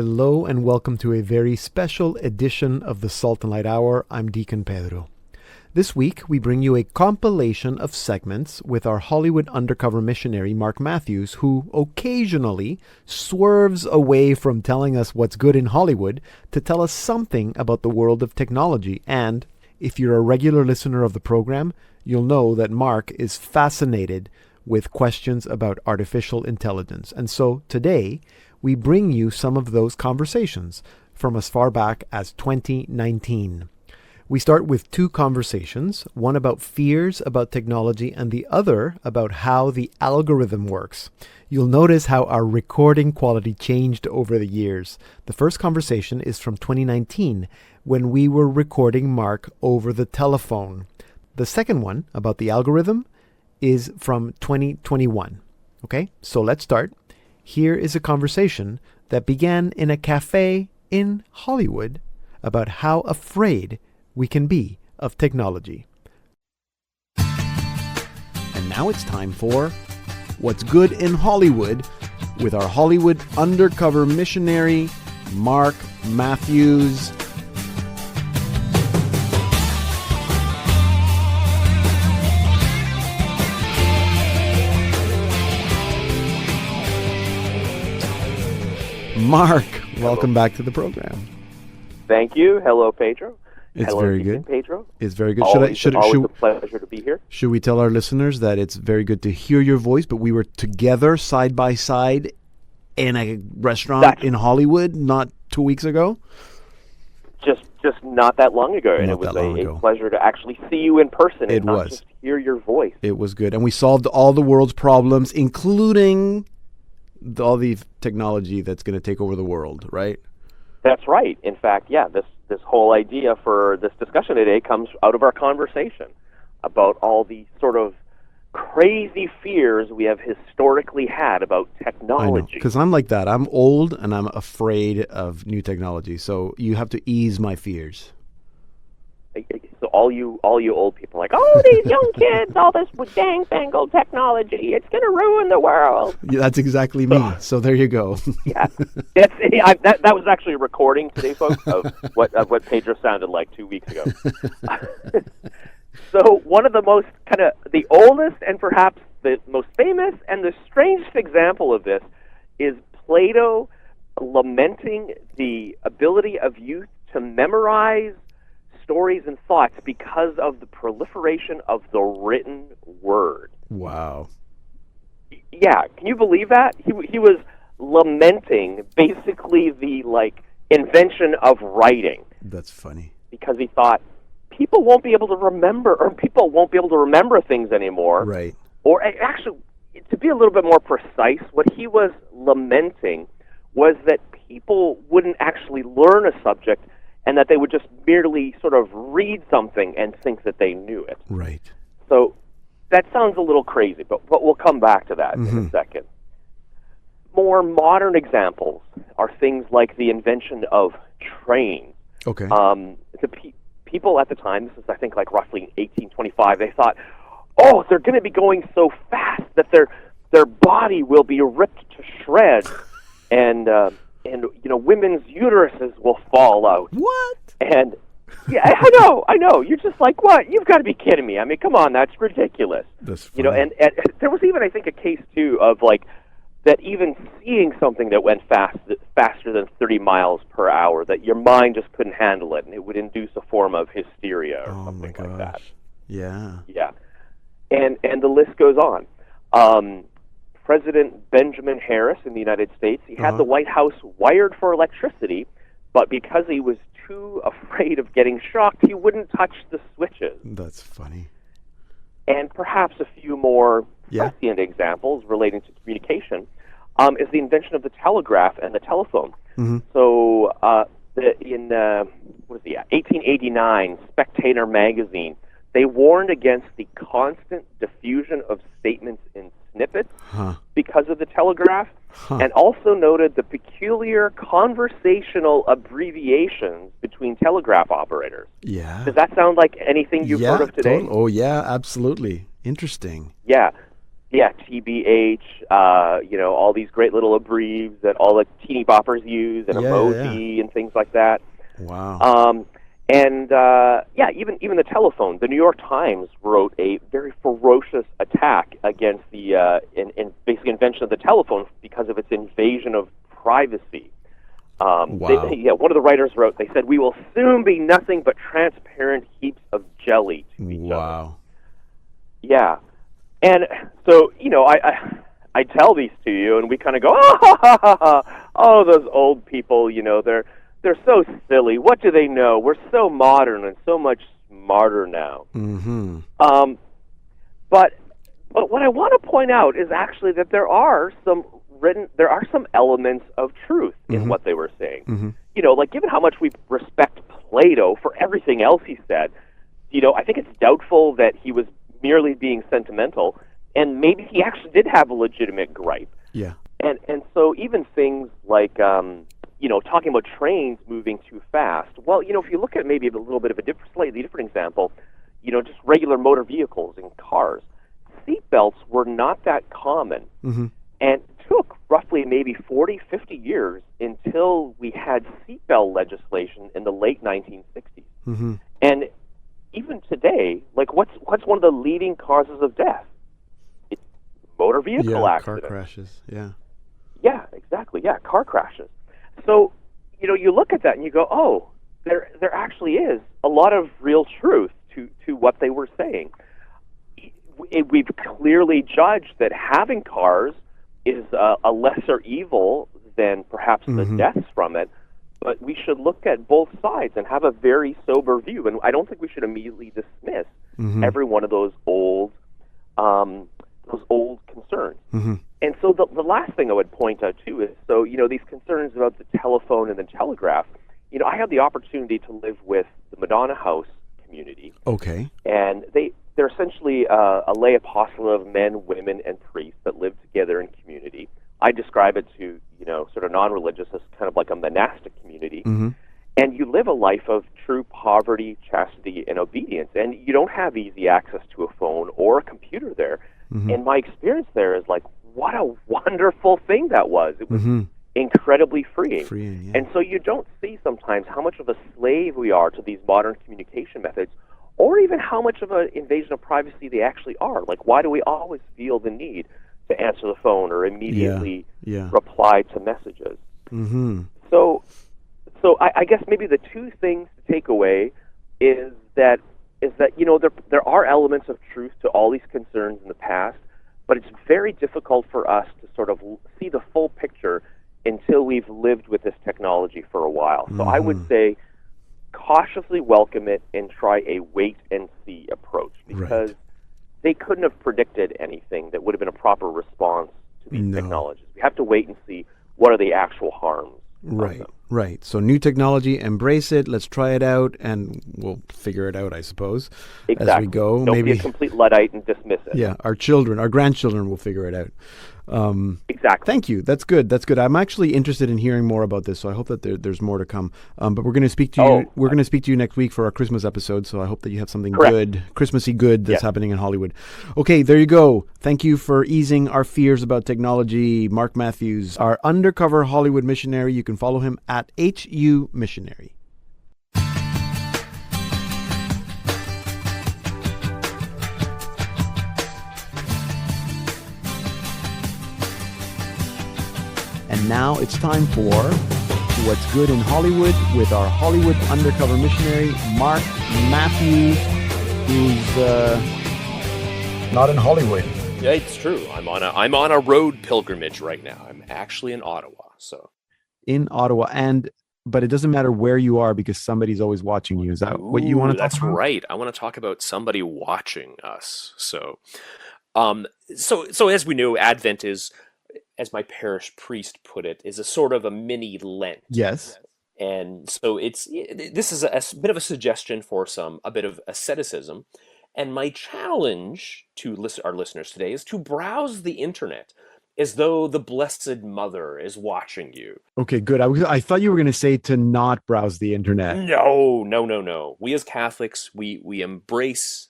Hello and welcome to a very special edition of the Salt and Light Hour. I'm Deacon Pedro. This week, we bring you a compilation of segments with our Hollywood Undercover Missionary, Mark Matthews, who occasionally swerves away from telling us what's good in Hollywood to tell us something about the world of technology. And if you're a regular listener of the program, you'll know that Mark is fascinated with questions about artificial intelligence. And so today, we bring you some of those conversations from as far back as 2019. We start with two conversations, one about fears about technology and the other about how the algorithm works. You'll notice how our recording quality changed over the years. The first conversation is from 2019 when we were recording Mark over the telephone. The second one about the algorithm is from 2021. Okay, so let's start. Here is a conversation that began in a cafe in Hollywood about how afraid we can be of technology. And now it's time for What's Good in Hollywood with our Hollywood Undercover Missionary, Mark Matthews. Mark, welcome back to the program. Thank you. Hello, Pedro. It's very good. Pedro. It's very good. Always a pleasure to be here. Should we tell our listeners that it's very good to hear your voice, but we were together side by side in a restaurant in Hollywood not 2 weeks ago? Just not that long ago, and it was a pleasure to actually see you in person and not just hear your voice. It was good, and we solved all the world's problems, including all the technology that's going to take over the world, right? That's right. In fact, this whole idea for this discussion today comes out of our conversation about all the sort of crazy fears we have historically had about technology. Because I'm like that. I'm old and I'm afraid of new technology. So you have to ease my fears. So all you old people are like, oh, these young kids, all this dang-fangled technology, it's going to ruin the world. Yeah, that's exactly me. So there you go. Yeah, that was actually a recording today, folks, of what Pedro sounded like 2 weeks ago. So one of the most the oldest and perhaps the most famous and the strangest example of this is Plato lamenting the ability of youth to memorize stories and thoughts because of the proliferation of the written word. Wow. Yeah, can you believe that? He was lamenting basically the invention of writing. That's funny. Because he thought people won't be able to remember things anymore. Right. Or actually, to be a little bit more precise, what he was lamenting was that people wouldn't actually learn a subject and that they would just merely sort of read something and think that they knew it. Right. So that sounds a little crazy, but we'll come back to that in a second. More modern examples are things like the invention of trains. Okay. People at the time, this is I think roughly 1825, they thought, oh, they're going to be going so fast that their body will be ripped to shreds, and women's uteruses will fall out. What? And yeah, I know. You're just like, what? You've got to be kidding me. I mean, come on, that's ridiculous. That's funny. And there was even I think a case too of that even seeing something that went faster than 30 miles per hour, that your mind just couldn't handle it, and it would induce a form of hysteria or something like that. Yeah. Yeah. And the list goes on. President Benjamin Harris in the United States, he had the White House wired for electricity, but because he was too afraid of getting shocked, he wouldn't touch the switches. That's funny. And perhaps a few more prescient examples relating to communication is the invention of the telegraph and the telephone. Mm-hmm. So in 1889, Spectator magazine, they warned against the constant diffusion of statements in snippets because of the telegraph, and also noted the peculiar conversational abbreviations between telegraph operators. Yeah. Does that sound like anything you've heard of today? Oh, yeah, absolutely. Interesting. Yeah. Yeah, TBH, all these great little abbreviations that all the teeny boppers use, and Yeah. emoji and things like that. Wow. Even the telephone. The New York Times wrote a very ferocious attack against the basic invention of the telephone because of its invasion of privacy. Wow. One of the writers wrote, they said, "We will soon be nothing but transparent heaps of jelly to each other." Wow. Yeah. And so, I tell these to you, and we kind of go, oh, those old people, they're so silly. What do they know? We're so modern and so much smarter now. Mm-hmm. But what I want to point out is actually that there are some elements of truth in what they were saying. Mm-hmm. Given how much we respect Plato for everything else he said, I think it's doubtful that he was merely being sentimental, and maybe he actually did have a legitimate gripe. Yeah. And so even things like talking about trains moving too fast. Well, if you look at maybe a little bit of a slightly different example, just regular motor vehicles and cars, seatbelts were not that common. Mm-hmm. And it took roughly maybe 40, 50 years until we had seatbelt legislation in the late 1960s. Mm-hmm. And even today, what's one of the leading causes of death? It's motor vehicle accidents. Car crashes. Yeah. Yeah, exactly. Yeah, car crashes. So, you look at that and you go, oh, there actually is a lot of real truth to what they were saying. We've clearly judged that having cars is a lesser evil than perhaps the deaths from it, but we should look at both sides and have a very sober view. And I don't think we should immediately dismiss every one of those old concerns. Mm-hmm. And so the last thing I would point out, too, is, these concerns about the telephone and the telegraph, I had the opportunity to live with the Madonna House community. Okay. And they're essentially a lay apostolate of men, women, and priests that live together in community. I describe it to, sort of non-religious as kind of like a monastic community. Mm-hmm. And you live a life of true poverty, chastity, and obedience. And you don't have easy access to a phone or a computer there. Mm-hmm. And my experience there is like, what a wonderful thing that was. It was incredibly freeing. Yeah. And so you don't see sometimes how much of a slave we are to these modern communication methods, or even how much of an invasion of privacy they actually are. Like, why do we always feel the need to answer the phone or immediately reply to messages? Mm-hmm. So I guess maybe the two things to take away is that there are elements of truth to all these concerns in the past, but it's very difficult for us to sort of see the full picture until we've lived with this technology for a while. So I would say cautiously welcome it and try a wait-and-see approach, because they couldn't have predicted anything that would have been a proper response to these technologies. We have to wait and see what are the actual harms. Right. So new technology, embrace it. Let's try it out, and we'll figure it out, I suppose, as we go. Don't be a complete Luddite and dismiss it. Yeah, our grandchildren will figure it out. Exactly. Thank you. That's good. I'm actually interested in hearing more about this, so I hope that there's more to come. But we're going to speak to you. We're going to speak to you next week for our Christmas episode. So I hope that you have something good, Christmassy good, that's happening in Hollywood. Okay, there you go. Thank you for easing our fears about technology, Mark Matthews, our undercover Hollywood missionary. You can follow him at HU Missionary. And now it's time for What's Good in Hollywood with our Hollywood Undercover Missionary, Mark Matthews, who's not in Hollywood. Yeah, it's true. I'm on a road pilgrimage right now. I'm actually in Ottawa. In Ottawa, but it doesn't matter where you are because somebody's always watching you. Is that what you want to talk about? That's right. I want to talk about somebody watching us. So as we know, Advent is, as my parish priest put it, is a sort of a mini Lent. Yes. And so this is a bit of a suggestion for a bit of asceticism. And my challenge to our listeners today is to browse the internet as though the Blessed Mother is watching you. Okay, good. I thought you were going to say to not browse the internet. No. We as Catholics, we embrace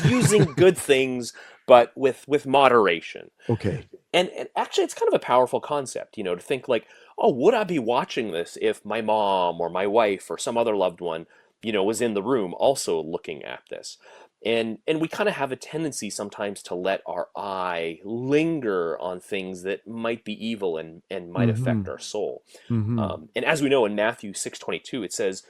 using good things, but with moderation. Okay. And actually, it's kind of a powerful concept, to think like, oh, would I be watching this if my mom or my wife or some other loved one, was in the room also looking at this? And we kind of have a tendency sometimes to let our eye linger on things that might be evil and might Mm-hmm. affect our soul. Mm-hmm. And as we know in Matthew 6:22, it says,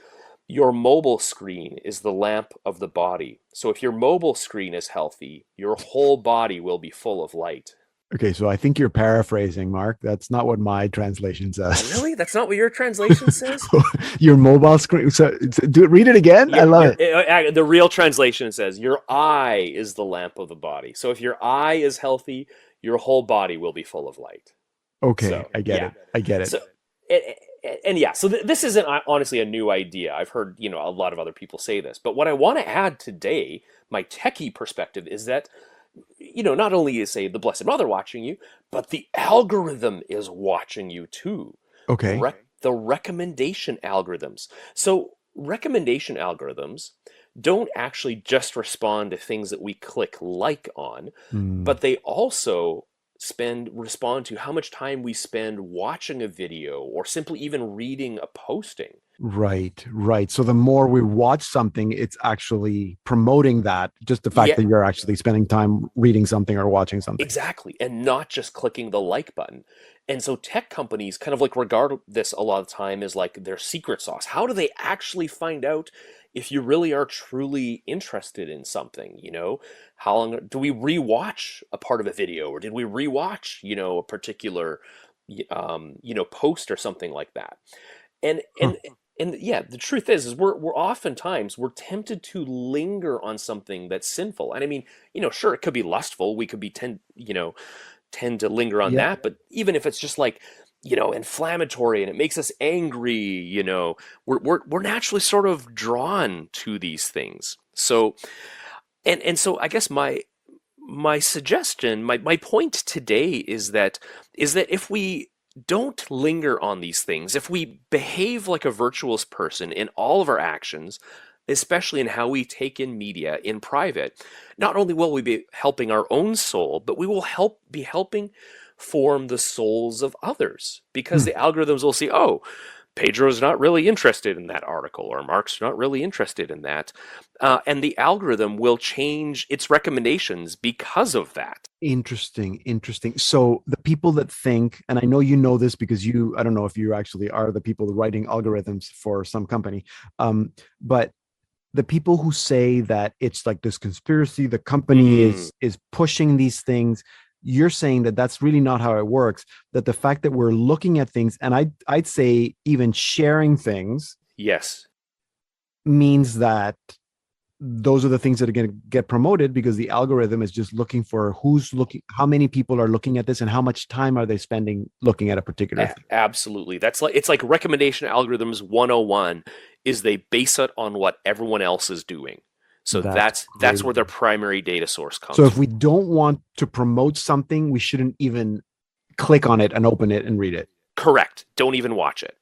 your mobile screen is the lamp of the body. So if your mobile screen is healthy, your whole body will be full of light. Okay, so I think you're paraphrasing, Mark. That's not what my translation says. Really? That's not what your translation says? Your mobile screen. So do it. Read it again. I love it. The real translation says, your eye is the lamp of the body. So if your eye is healthy, your whole body will be full of light. Okay, So, I get yeah. it. I get it. So, and yeah, so this isn't honestly a new idea. I've heard, a lot of other people say this. But what I want to add today, my techie perspective, is that not only is, say, the Blessed Mother watching you, but the algorithm is watching you too. Okay. The recommendation algorithms. So recommendation algorithms don't actually just respond to things that we click like on, Mm. but they also respond to how much time we spend watching a video or simply even reading a posting. Right, right. So the more we watch something, it's actually promoting that, just the fact Yeah, that you're actually spending time reading something or watching something. exactly. And not just clicking the like button. And so tech companies kind of like regard this a lot of the time as like their secret sauce. How do they actually find out if you really are truly interested in something? How long do we rewatch a part of a video, or did we rewatch, a particular post or something like that? And Huh. and and yeah, the truth is we're oftentimes we're tempted to linger on something that's sinful. And I mean, sure, it could be lustful. We could be tend to linger on Yeah. that. But even if it's just like, inflammatory and it makes us angry, we're naturally sort of drawn to these things. So so I guess my suggestion, my point today is that if we don't linger on these things, if we behave like a virtuous person in all of our actions, especially in how we take in media in private, not only will we be helping our own soul, but we will be helping form the souls of others, because Hmm. the algorithms will see, oh, Pedro's not really interested in that article, or Mark's not really interested in that. And the algorithm will change its recommendations because of that. Interesting, interesting. So the people that think, and I know you know this because I don't know if you actually are the people writing algorithms for some company, but the people who say that it's like this conspiracy, the company Mm, is pushing these things, you're saying that that's really not how it works, that the fact that we're looking at things, and I'd say even sharing things, yes. means that those are the things that are going to get promoted, because the algorithm is just looking for who's looking, how many people are looking at this, and how much time are they spending looking at a particular thing. Absolutely. It's like recommendation algorithms 101 is they base it on what everyone else is doing. So That's that's where their crazy. primary data source So comes if from. we don't want to promote something, we shouldn't even click on it and open it and read it. Correct. Don't even watch it.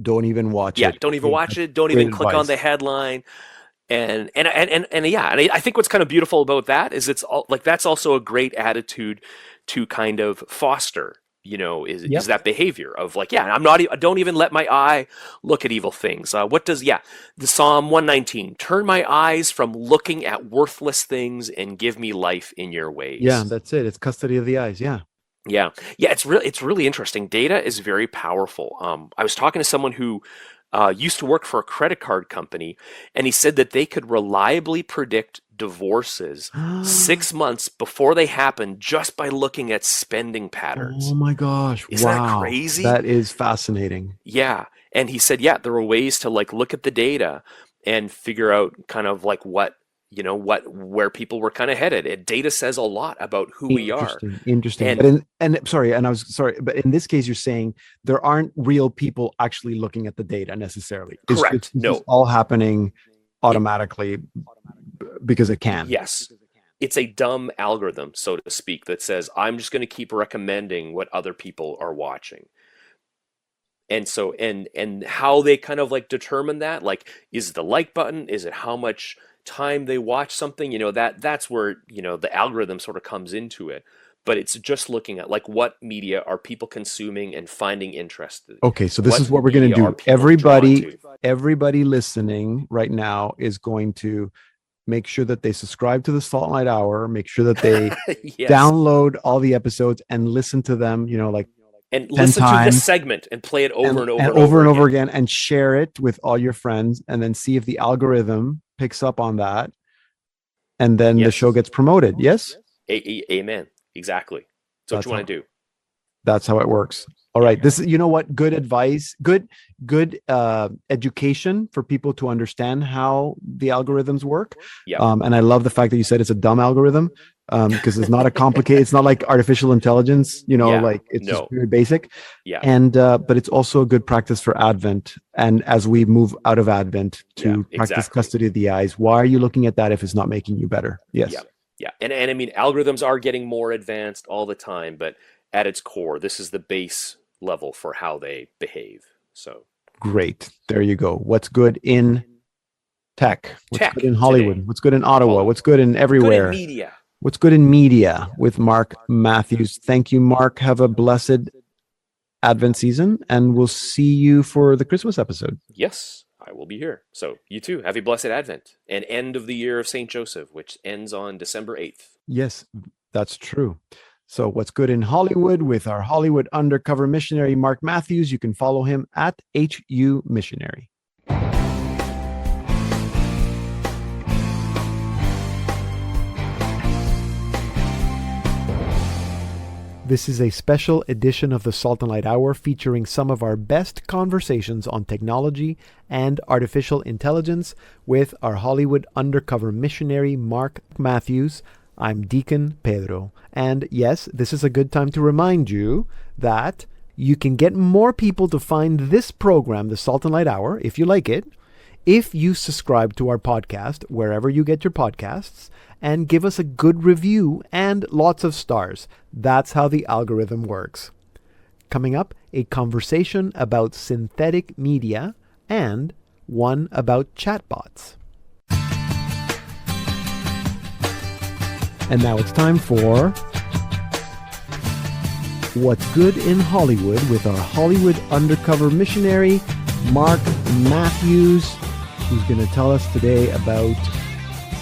Don't even watch Yeah, it. don't even Okay, watch that's it. Don't great even click on advice. the headline. And yeah, and I think what's kind of beautiful about that is it's all like that's also a great attitude to kind of foster, is Yep. that behavior of like, yeah, I'm not, I don't even let my eye look at evil things. What does, yeah, the Psalm 119, turn my eyes from looking at worthless things and give me life in your Yeah, ways. that's it. It's custody of the eyes. Yeah. Yeah, yeah, it's really interesting. Data is very powerful. I was talking to someone who used to work for a credit card company, and he said that they could reliably predict divorces 6 months before they happen just by looking at spending Oh patterns. my gosh. Isn't that Wow. crazy? That is fascinating. Yeah, and he said, yeah, there were ways to like look at the data and figure out kind of like where people were kind of headed. And data says a lot about who we are. Interesting. Interesting. And And sorry, and I was sorry, but in this case, you're saying there aren't real people actually looking at the data necessarily. correct, It's just no, all happening it, automatically because it can. yes. It's a dumb algorithm, so to speak, that says, I'm just going to keep recommending what other people are watching. And so and how they kind of like determine that, like, is the like button, is it how much time they watch something, that's where, the algorithm sort of comes into it. But it's just looking at like what media are people consuming and finding interested. Okay, so this is what we're going to do. Everybody listening right now is going to make sure that they subscribe to the Salt and Light Hour, make sure that they Yes. download all the episodes and listen to them, like and 10 listen to times, this segment and play it over and over again, and share it with all your friends, and then see if the algorithm picks up on that, and then the show gets promoted. Yes? Amen. Exactly. So what you want to do. That's how it works. All right. This is, good advice, good education for people to understand how the algorithms work. Yeah. And I love the fact that you said it's a dumb algorithm, because it's not a complicated, it's not like artificial intelligence, like it's just very basic. Yeah. And, but it's also a good practice for Advent. And as we move out of Advent to practice custody of the eyes, why are you looking at that if it's not making you better? Yes. Yeah. And I mean, algorithms are getting more advanced all the time, but at its core, this is the base level for how they behave. So great. There you go. What's good in tech? What's good in Hollywood? Today. What's good in Ottawa? What's good in everywhere? Good in media. What's good in media with Mark Matthews. Thank you, Mark. Have a blessed Advent season, and we'll see you for the Christmas episode. Yes, I will be here. So you too. Have a blessed Advent and end of the year of St. Joseph, which ends on December 8th. Yes, that's true. So what's good in Hollywood with our Hollywood Undercover Missionary, Mark Matthews. You can follow him at HU Missionary. This is a special edition of the Salt and Light Hour featuring some of our best conversations on technology and artificial intelligence with our Hollywood Undercover Missionary, Mark Matthews. I'm Deacon Pedro. And yes, this is a good time to remind you that you can get more people to find this program, the Salt and Light Hour, if you like it, if you subscribe to our podcast wherever you get your podcasts and give us a good review and lots of stars. That's how the algorithm works. Coming up, a conversation about synthetic media and one about chatbots. And now it's time for What's Good in Hollywood with our Hollywood Undercover Missionary, Mark Matthews, who's going to tell us today about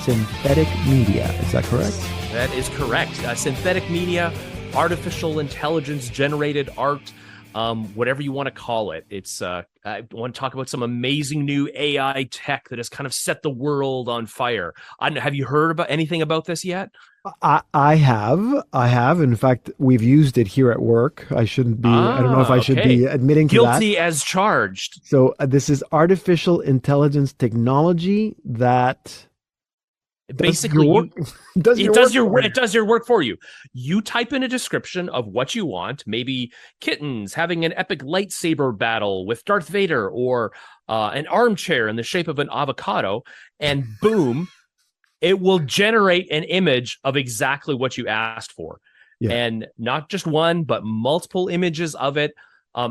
synthetic media. Is that correct? That is correct. Synthetic media, artificial intelligence generated art, whatever you want to call it. It's I want to talk about some amazing new AI tech that has kind of set the world on fire. Have you heard about anything about this yet? I have. In fact, we've used it here at work. I shouldn't be, I don't know if I should be admitting to that. Guilty as charged. So this is artificial intelligence technology that basically it does your work for you. You type in a description of what you want, maybe kittens having an epic lightsaber battle with Darth Vader, or an armchair in the shape of an avocado, and boom, it will generate an image of exactly what you asked for. Yeah. And not just one, but multiple images of it.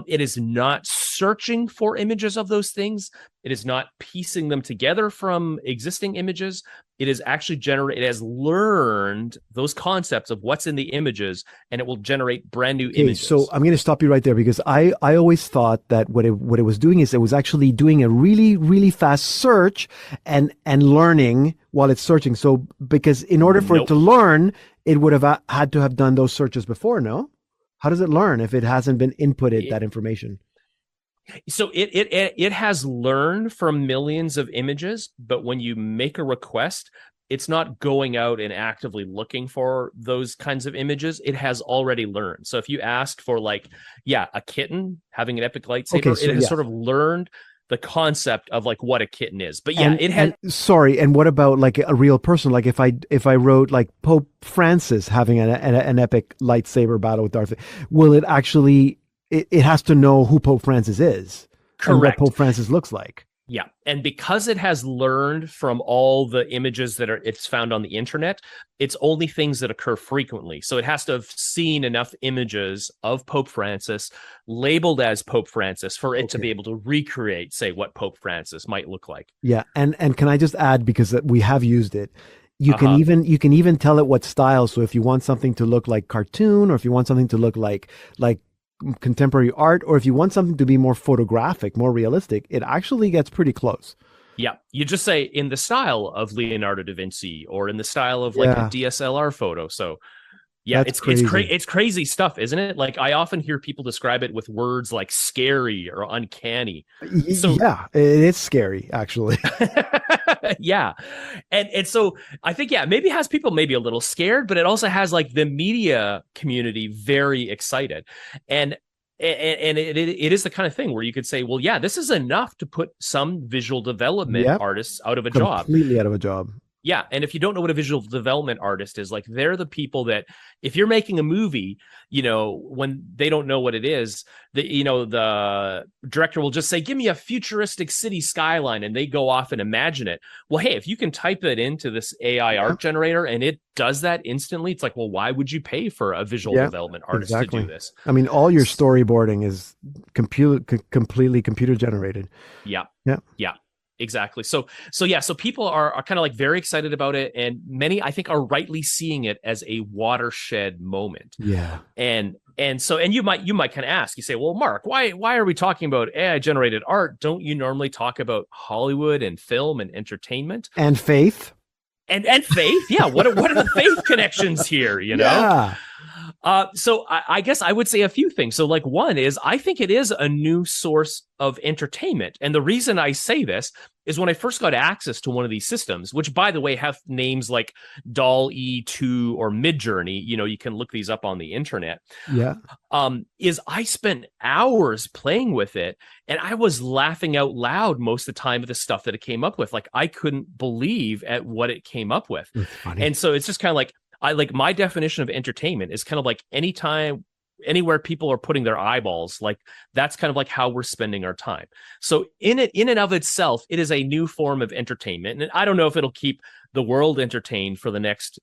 It is not searching for images of those things. It is not piecing them together from existing images. It is actually it has learned those concepts of what's in the images, and it will generate brand new images. So I'm going to stop you right there, because I always thought that what it was doing is it was actually doing a really, really fast search and learning while it's searching. So because in order for it to learn, it would have had to have done those searches before, no? How does it learn if it hasn't been inputted that information? So it has learned from millions of images, but when you make a request, it's not going out and actively looking for those kinds of images. It has already learned. So if you asked for a kitten having an epic lightsaber, it has sort of learned the concept of like what a kitten is. But yeah, it had. And what about like a real person? Like if I wrote like Pope Francis having an epic lightsaber battle with Darth Vader, will it actually? It has to know who Pope Francis is. Correct. And what Pope Francis looks like. Yeah, and because it has learned from all the images that it's found on the internet, it's only things that occur frequently. So it has to have seen enough images of Pope Francis labeled as Pope Francis for it to be able to recreate, say, what Pope Francis might look like. Yeah, and can I just add, because we have used it, you can even tell it what style. So if you want something to look like cartoon, or if you want something to look like contemporary art, or if you want something to be more photographic, more realistic, it actually gets pretty close. Yeah, you just say in the style of Leonardo da Vinci, or in the style of like a DSLR photo. So yeah, it's crazy stuff, isn't it? Like, I often hear people describe it with words like scary or uncanny. So yeah, it is scary, actually. Yeah. And so I think, yeah, maybe it has people maybe a little scared, but it also has like the media community very excited. And it is the kind of thing where you could say, well, yeah, this is enough to put some visual development artists out of a job. Completely out of a job. Yeah. And if you don't know what a visual development artist is, like, they're the people that, if you're making a movie, you know, when they don't know what it is, the director will just say, give me a futuristic city skyline, and they go off and imagine it. Well, hey, if you can type it into this AI art generator and it does that instantly, it's like, well, why would you pay for a visual development artist to do this? I mean, all your storyboarding is completely computer generated. Yeah. Exactly. So people are kind of like very excited about it, and many, I think, are rightly seeing it as a watershed moment. Yeah. And you might kind of ask, you say, well, Mark, why are we talking about AI generated art? Don't you normally talk about Hollywood and film and entertainment and faith? And faith? Yeah. What are the faith connections here? You know? Yeah. So I guess I would say a few things. So, like, one is, I think it is a new source of entertainment. And the reason I say this is, when I first got access to one of these systems, which, by the way, have names like DALL-E 2 or Midjourney, you know, you can look these up on the internet. Yeah. Is I spent hours playing with it, and I was laughing out loud most of the time at the stuff that it came up with. Like, I couldn't believe at what it came up with. And so it's just kind of like, my definition of entertainment is kind of like anytime, anywhere people are putting their eyeballs, like, that's kind of like how we're spending our time. So in and of itself, it is a new form of entertainment. And I don't know if it'll keep the world entertained for the next,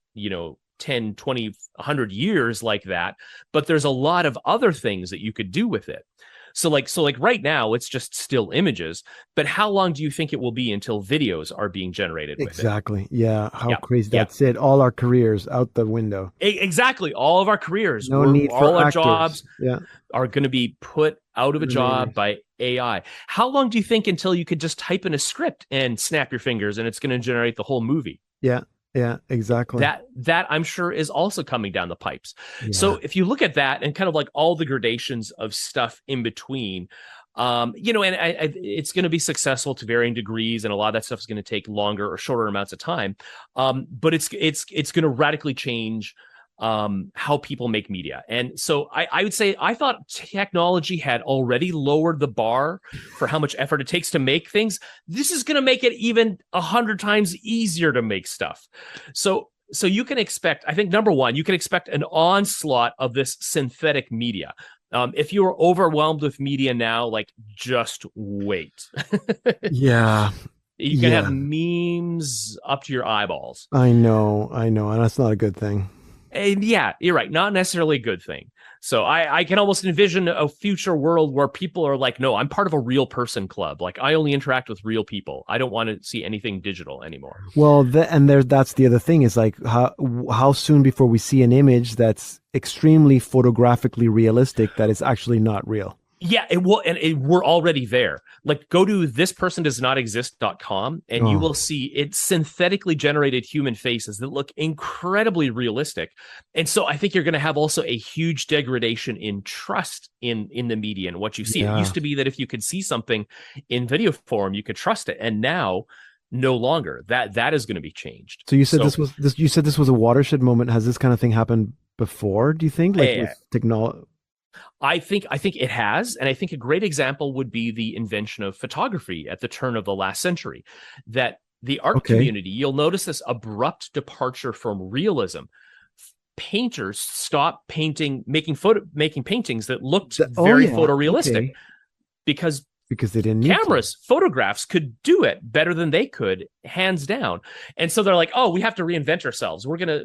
10, 20, 100 years like that, but there's a lot of other things that you could do with it. So like right now, it's just still images, but how long do you think it will be until videos are being generated with it? Exactly. Yeah. How crazy. That's it. All our careers out the window. Exactly. All of our careers. No need for all our actors. jobs are going to be put out of a job by AI. How long do you think until you could just type in a script and snap your fingers and it's going to generate the whole movie? Yeah. Yeah, exactly. That I'm sure is also coming down the pipes. Yeah. So if you look at that and kind of like all the gradations of stuff in between, and it's going to be successful to varying degrees, and a lot of that stuff is going to take longer or shorter amounts of time. But it's going to radically change how people make media. And so I would say, I thought technology had already lowered the bar for how much effort it takes to make things. This is going to make it even 100 times easier to make stuff. So you can expect, I think, number one, you can expect an onslaught of this synthetic media. If you are overwhelmed with media now, like, just wait. Yeah. You can have memes up to your eyeballs. I know. And that's not a good thing. And yeah, you're right. Not necessarily a good thing. So I can almost envision a future world where people are like, no, I'm part of a real person club. Like, I only interact with real people. I don't want to see anything digital anymore. Well, that's the other thing, is like, how soon before we see an image that's extremely photographically realistic that is actually not real? Yeah, it will, and we're already there. Like, go to thispersondoesnotexist.com and you will see it's synthetically generated human faces that look incredibly realistic. And so I think you're going to have also a huge degradation in trust in the media and what you see. It used to be that if you could see something in video form, you could trust it. And now, no longer. That is going to be changed. So you said this was a watershed moment. Has this kind of thing happened before, do you think? Like, with technology? I think it has, and I think a great example would be the invention of photography at the turn of the last century. That the art community, you'll notice this abrupt departure from realism. Painters stopped making paintings that looked very photorealistic, because because they didn't need Cameras, photographs could do it better than they could, hands down. And so they're like, oh, we have to reinvent ourselves. We're gonna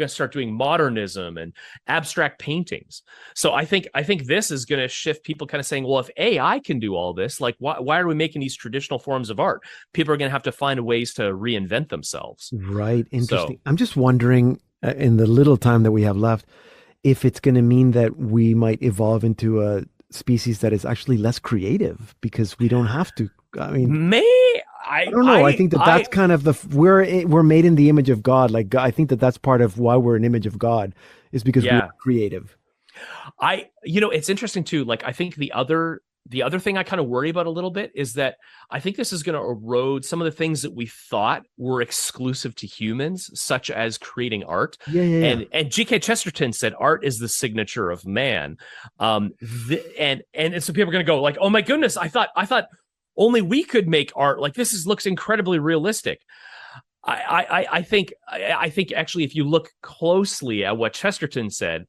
start doing modernism and abstract paintings. So I think this is gonna shift people kind of saying, well, if AI can do all this, like why are we making these traditional forms of art? People are gonna have to find ways to reinvent themselves. Right. Interesting. So, I'm just wondering, in the little time that we have left, if it's going to mean that we might evolve into a species that is actually less creative because we don't have to. I mean, I don't know. I think that's kind of we're made in the image of God. Like, I think that's part of why we're an image of God is because we're creative. It's interesting too. Like, I think the other thing I kind of worry about a little bit is that I think this is going to erode some of the things that we thought were exclusive to humans, such as creating art. And G.K. Chesterton said art is the signature of man. And so people are going to go like, oh my goodness, I thought only we could make art. Like, looks incredibly realistic. I think actually, if you look closely at what Chesterton said,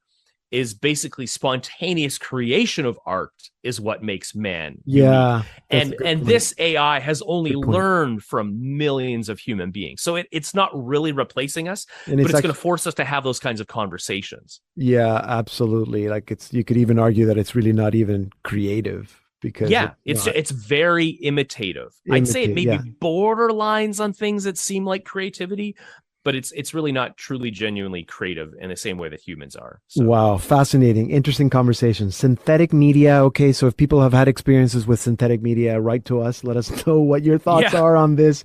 is basically spontaneous creation of art is what makes man unique. And this AI has only learned from millions of human beings. So it's not really replacing us, but it's going to force us to have those kinds of conversations. Yeah, absolutely. Like, you could even argue that it's really not even creative because it's very imitative. I'd say it may be borderlines on things that seem like creativity, but it's really not truly genuinely creative in the same way that humans are. So. Wow. Fascinating. Interesting conversation. Synthetic media. Okay. So if people have had experiences with synthetic media, write to us. Let us know what your thoughts are on this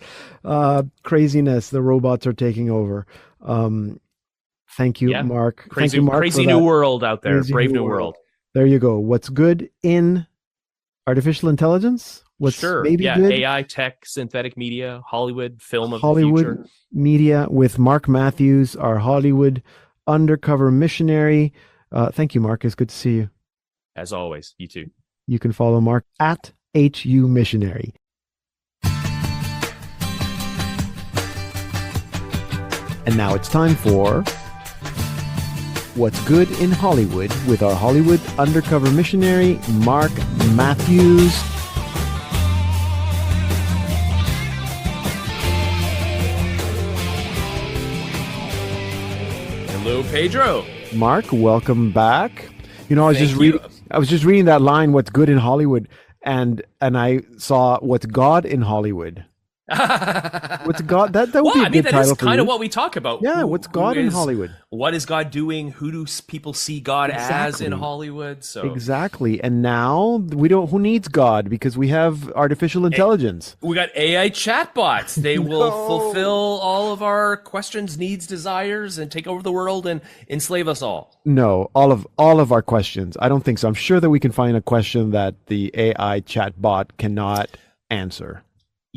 craziness. The robots are taking over. Thank you, Mark. Crazy, Thank you, Mark, crazy new world out there. Brave new world. There you go. What's good in artificial intelligence? What's maybe good? AI, tech, synthetic media, Hollywood, film of Hollywood the future. Media with Mark Matthews, our Hollywood Undercover Missionary. Thank you, Mark. It's good to see you. As always, you too. You can follow Mark at HU Missionary. And now it's time for What's Good in Hollywood with our Hollywood Undercover Missionary, Mark Matthews. Hello, Pedro. Mark, welcome back. I was just reading that line, "What's good in Hollywood," and I saw "What's God in Hollywood." What's God? That would be a good title for you. That is kind of what we talk about. Yeah, what's God in Hollywood? What is God doing? Who do people see God as in Hollywood? So exactly. And now we don't. Who needs God? Because we have artificial intelligence. We got AI chatbots. They will fulfill all of our questions, needs, desires, and take over the world and enslave us all. No, all of our questions. I don't think so. I'm sure that we can find a question that the AI chatbot cannot answer.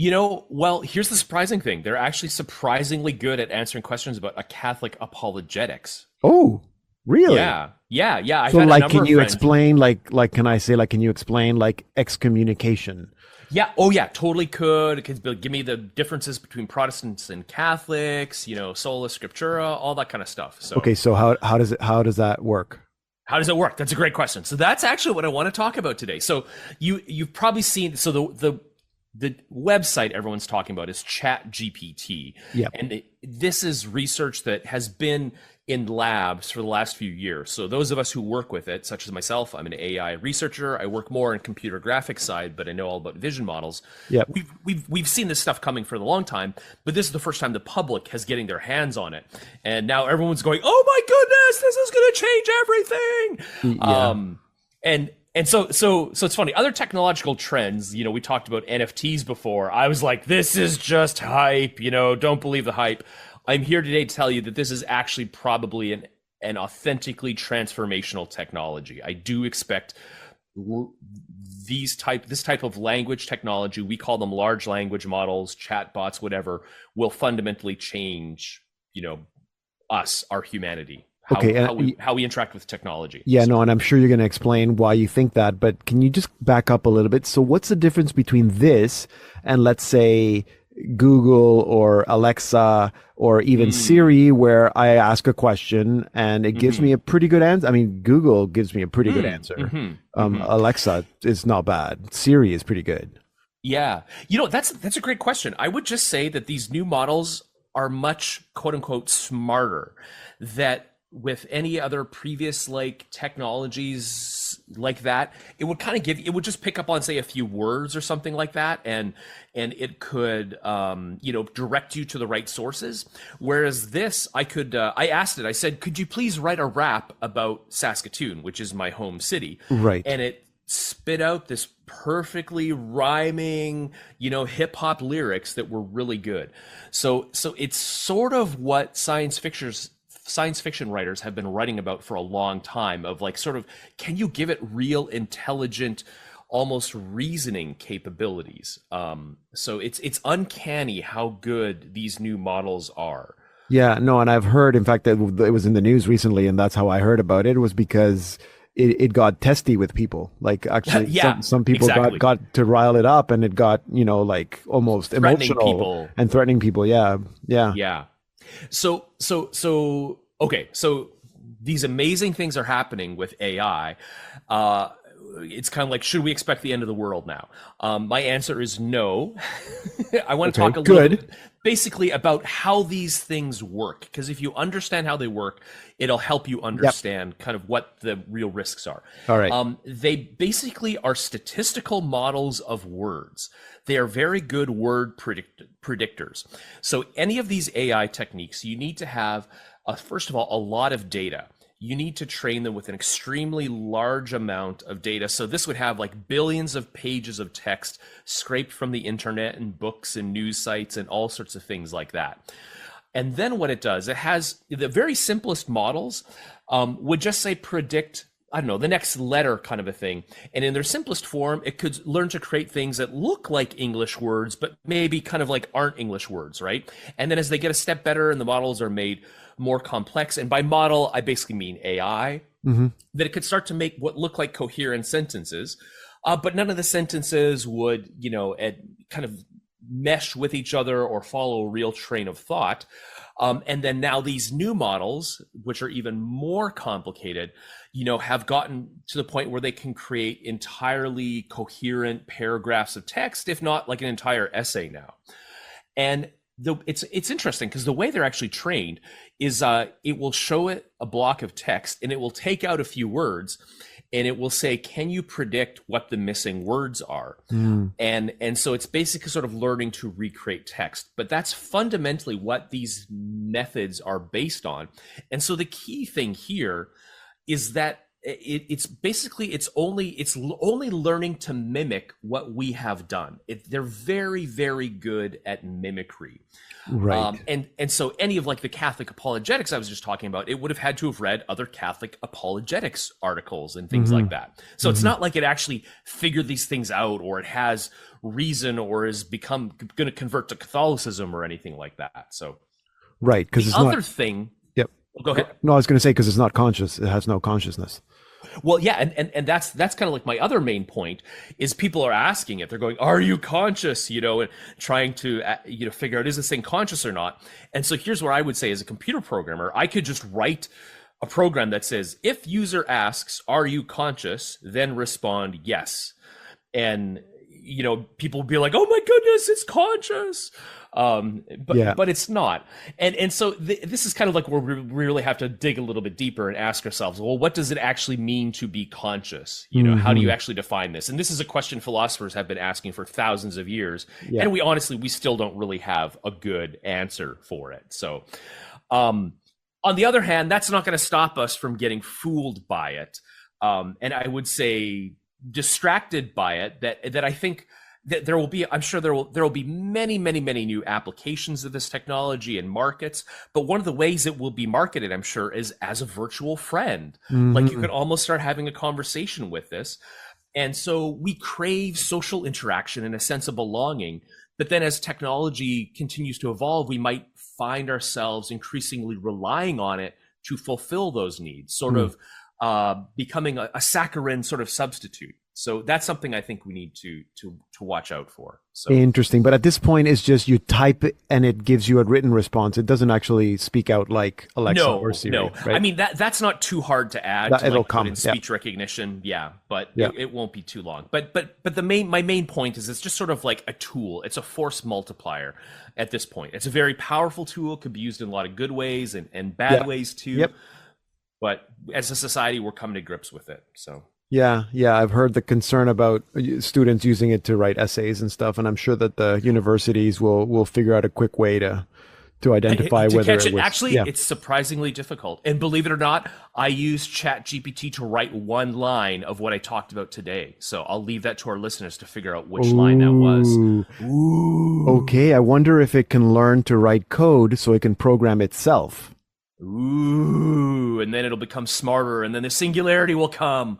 Well, here's the surprising thing. They're actually surprisingly good at answering questions about a Catholic apologetics. Oh, really? Yeah. So, like, can you explain, can I say, can you explain, excommunication? Yeah. Oh, yeah, totally could. It could give me the differences between Protestants and Catholics, sola scriptura, all that kind of stuff. So, okay, so how does that work? How does it work? That's a great question. So that's actually what I want to talk about today. So you've probably seen, the website everyone's talking about is ChatGPT. Yeah. And this is research that has been in labs for the last few years. So those of us who work with it, such as myself, I'm an AI researcher. I work more in computer graphics side, but I know all about vision models. Yeah. We've seen this stuff coming for a long time, but this is the first time the public has getting their hands on it. And now everyone's going, "Oh my goodness, this is going to change everything." Yeah. And so it's funny. Other technological trends, we talked about NFTs before. I was like, this is just hype, don't believe the hype. I'm here today to tell you that this is actually probably an authentically transformational technology. I do expect this type of language technology, we call them large language models, chatbots, whatever, will fundamentally change, us, our humanity. How we interact with technology. Yeah, no, and I'm sure you're going to explain why you think that, but can you just back up a little bit? So what's the difference between this and, let's say, Google or Alexa or even Siri, where I ask a question and it gives me a pretty good answer. I mean, Google gives me a pretty good answer. Alexa is not bad. Siri is pretty good. Yeah. That's a great question. I would just say that these new models are much, quote unquote, smarter. That with any other previous like technologies like that, it would kind of it would just pick up on, say, a few words or something like that, and it could direct you to the right sources. Whereas this, I asked it, I said, could you please write a rap about Saskatoon, which is my home city? Right. And it spit out this perfectly rhyming, hip hop lyrics that were really good. So it's sort of what science fiction writers have been writing about for a long time, of like, sort of, can you give it real intelligent, almost reasoning capabilities? So it's uncanny how good these new models are. Yeah, no, and I've heard, in fact, that it was in the news recently, and that's how I heard about it, was because it got testy with people. Like, actually, Yeah, some people exactly. got to rile it up, and it got, like, almost Threatening emotional people. and threatening people. Yeah, yeah. Yeah. So okay, so these amazing things are happening with AI. It's kind of like, should we expect the end of the world now? My answer is no. I want to talk a little bit basically about how these things work, because if you understand how they work, it'll help you understand kind of what the real risks are. All right. They basically are statistical models of words. They are very good word predictors. So any of these AI techniques, you need to have, first of all, a lot of data. You need to train them with an extremely large amount of data. So this would have like billions of pages of text scraped from the internet and books and news sites and all sorts of things like that. And then what it does, it has the very simplest models would just say predict, I don't know, the next letter kind of a thing. And in their simplest form, it could learn to create things that look like English words, but maybe kind of like aren't English words, right? And then as they get a step better and the models are made more complex, and by model, I basically mean AI, that it could start to make what look like coherent sentences, but none of the sentences would, kind of mesh with each other or follow a real train of thought. And then now these new models, which are even more complicated, have gotten to the point where they can create entirely coherent paragraphs of text, if not like an entire essay now. And it's interesting because the way they're actually trained is it will show it a block of text and it will take out a few words and it will say, can you predict what the missing words are? And so it's basically sort of learning to recreate text, but that's fundamentally what these methods are based on. And so the key thing here is that it's only learning to mimic what we have done. They're very, very good at mimicry. Right. And so any of like the Catholic apologetics I was just talking about, it would have had to have read other Catholic apologetics articles and things like that. So it's not like it actually figured these things out, or it has reason, or is going to convert to Catholicism or anything like that. So right, because the it's other not. thing. Yep. Go ahead. No, I was going to say, because it's not conscious. It has no consciousness. Well, yeah, and that's kind of like my other main point is people are asking it. They're going, "Are you conscious?" And trying to figure out, is this thing conscious or not? And so here's what I would say: as a computer programmer, I could just write a program that says, if user asks, "Are you conscious?" then respond yes, and people will be like, "Oh my goodness, it's conscious." But it's not. And so this is kind of like where we really have to dig a little bit deeper and ask ourselves, well, what does it actually mean to be conscious? How do you actually define this? And this is a question philosophers have been asking for thousands of years. Yeah. And we still don't really have a good answer for it. So, on the other hand, that's not going to stop us from getting fooled by it. And I would say distracted by it, that I think that I'm sure there will be many, many, many new applications of this technology and markets. But one of the ways it will be marketed, I'm sure, is as a virtual friend. Like you could almost start having a conversation with this. And so we crave social interaction and a sense of belonging. But then as technology continues to evolve, we might find ourselves increasingly relying on it to fulfill those needs, sort of becoming a saccharine sort of substitute. So that's something I think we need to watch out for. So Interesting. But at this point, it's just you type it and it gives you a written response. It doesn't actually speak out like Alexa or Siri, no. right? I mean that's not too hard to add. To It'll like come. put in speech recognition, but Yeah. it won't be too long. But my main point is it's just sort of like a tool. It's a force multiplier at this point. It's a very powerful tool. Could be used in a lot of good ways and bad ways too. Yep. But as a society, we're coming to grips with it. So. Yeah, I've heard the concern about students using it to write essays and stuff, and I'm sure that the universities will figure out a quick way to identify to whether catch it. was Actually, it's surprisingly difficult. And believe it or not, I used ChatGPT to write one line of what I talked about today. So I'll leave that to our listeners to figure out which line that was. Ooh. Okay, I wonder if it can learn to write code so it can program itself. Ooh, and then it'll become smarter, and then the singularity will come.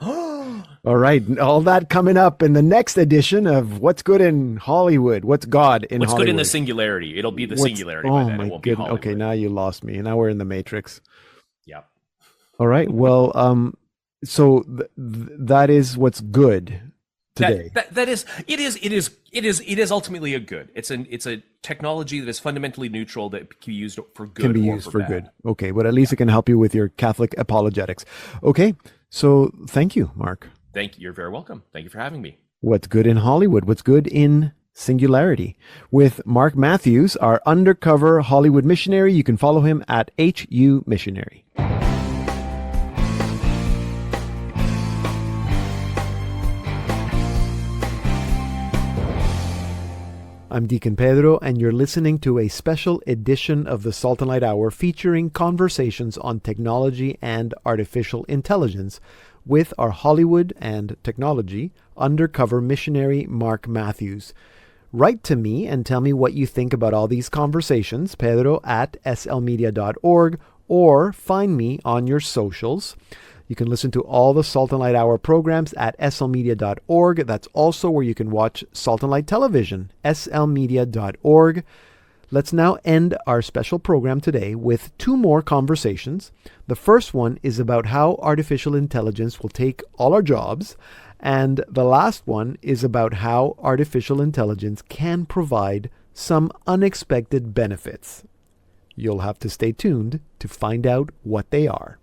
All right, all that coming up in the next edition of What's Good in Hollywood. What's God in What's Hollywood? Good in the singularity? It'll be the singularity by then. It won't be Hollywood. Okay, now you lost me. Now we're in the Matrix. Yeah. All right. Well, so that is what's good today. It is ultimately a good. It's a technology that is fundamentally neutral that can be used for good. Can be used for good. Okay, but at least it can help you with your Catholic apologetics. Okay, so thank you, Mark. Thank you. You're very welcome. Thank you for having me. What's good in Hollywood? What's good in singularity? With Mark Matthews, our undercover Hollywood missionary. You can follow him at HU Missionary. I'm Deacon Pedro, and you're listening to a special edition of the Salt and Light Hour featuring conversations on technology and artificial intelligence with our Hollywood and technology undercover missionary, Mark Matthews. Write to me and tell me what you think about all these conversations, Pedro at slmedia.org, or find me on your socials. You can listen to all the Salt and Light Hour programs at slmedia.org. That's also where you can watch Salt and Light Television, slmedia.org. Let's now end our special program today with two more conversations. The first one is about how artificial intelligence will take all our jobs. And the last one is about how artificial intelligence can provide some unexpected benefits. You'll have to stay tuned to find out what they are.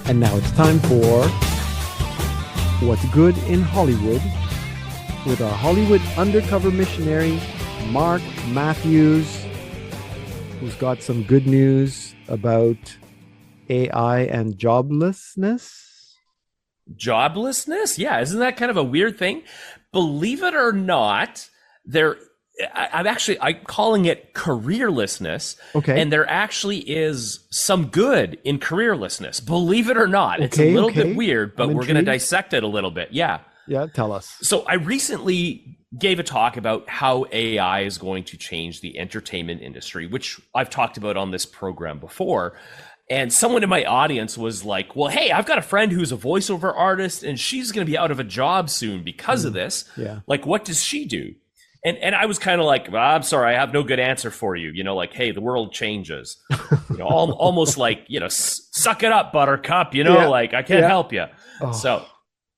And now it's time for What's Good in Hollywood with our Hollywood undercover missionary, Mark Matthews, who's got some good news about AI and joblessness. Joblessness? Yeah, isn't that kind of a weird thing? Believe it or not, I'm calling it careerlessness. Okay. And there actually is some good in careerlessness. Believe it or not. It's a little bit weird, but we're going to dissect it a little bit. Yeah. Yeah, tell us. So I recently gave a talk about how AI is going to change the entertainment industry, which I've talked about on this program before. And someone in my audience was like, well, hey, I've got a friend who's a voiceover artist and she's going to be out of a job soon because of this. Yeah. Like, what does she do? And I was kind of like, well, I'm sorry, I have no good answer for you. You know, like, hey, the world changes. You know, almost like, you know, suck it up, buttercup. You know, like, I can't help you. Oh. So,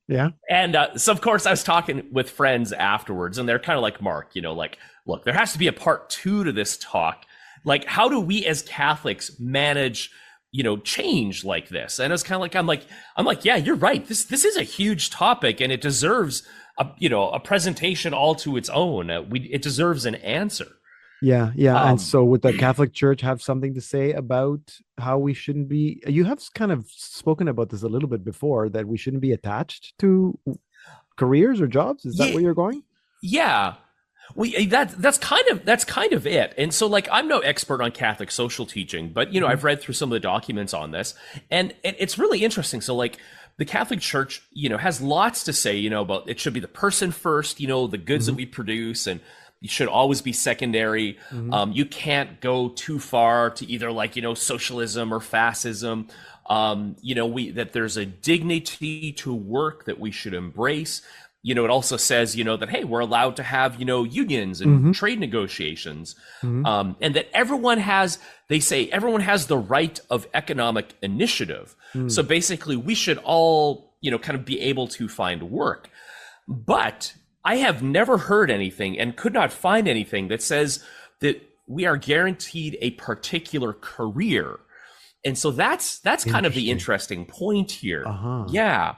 yeah. And so, of course, I was talking with friends afterwards, and they're kind of like, Mark, you know, like, look, there has to be a part 2 to this talk. Like, how do we as Catholics manage, you know, change like this? And it's kind of like, I'm like, yeah, you're right. This is a huge topic, and it deserves a presentation all to its own. It deserves an answer. Yeah. And so would the Catholic Church have something to say about how we shouldn't be? You have kind of spoken about this a little bit before, that we shouldn't be attached to careers or jobs. Is that where you're going? Yeah. That's kind of it. And so, like, I'm no expert on Catholic social teaching, but, you know, I've read through some of the documents on this, and it's really interesting. So, like, the Catholic Church, you know, has lots to say, you know, about it should be the person first, you know, the goods that we produce, and you should always be secondary. You can't go too far to either, like, you know, socialism or fascism. You know, that there's a dignity to work that we should embrace. it also says, that, hey, we're allowed to have, unions and Mm-hmm. trade negotiations. Mm-hmm. And that they say everyone has the right of economic initiative. So basically, we should all, kind of be able to find work. But I have never heard anything and could not find anything that says that we are guaranteed a particular career. And so that's kind of the interesting point here. Uh-huh. Yeah.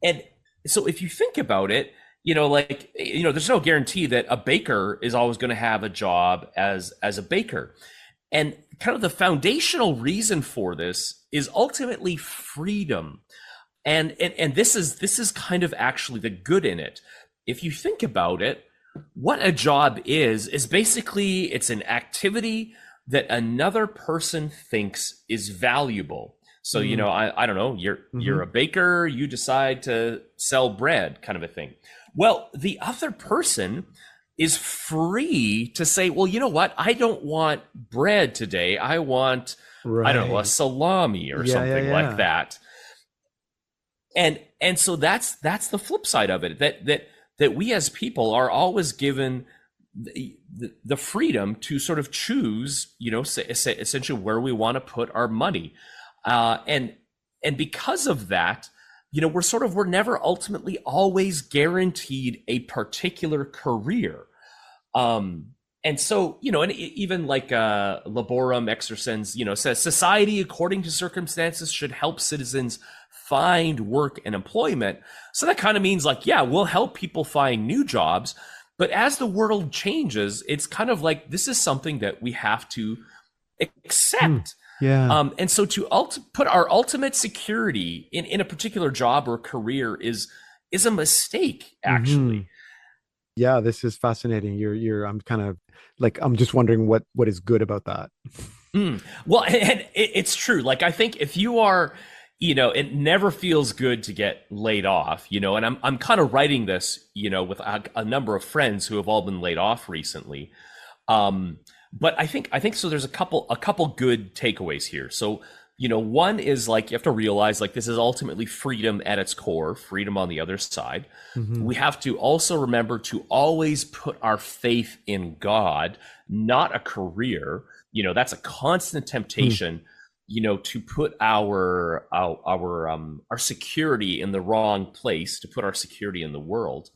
And so if you think about it, there's no guarantee that a baker is always going to have a job as a baker. And kind of the foundational reason for this is ultimately freedom. And this is kind of actually the good in it. If you think about it, what a job is basically it's an activity that another person thinks is valuable. So, I don't know, you're a baker, you decide to sell bread, kind of a thing. Well, the other person is free to say, well, you know what? I don't want bread today. I want, I don't know, a salami or something like that. And so that's the flip side of it, that we as people are always given the freedom to sort of choose, essentially where we want to put our money. And because of that, we're never ultimately always guaranteed a particular career. And so, and even like Laborum Exercens, says society, according to circumstances, should help citizens find work and employment. So that kind of means like, yeah, we'll help people find new jobs. But as the world changes, it's kind of like this is something that we have to accept. Yeah. And so to put our ultimate security in a particular job or career is a mistake, actually. Yeah, this is fascinating. I'm kind of like, I'm just wondering what is good about that. Well, and it's true. Like, I think if you are, it never feels good to get laid off, and I'm kind of writing this, with a number of friends who have all been laid off recently. But I think so there's a couple good takeaways here. So, one is like you have to realize like this is ultimately freedom at its core, freedom on the other side. We have to also remember to always put our faith in God, not a career. That's a constant temptation, to put our security in the wrong place, to put our security in the world.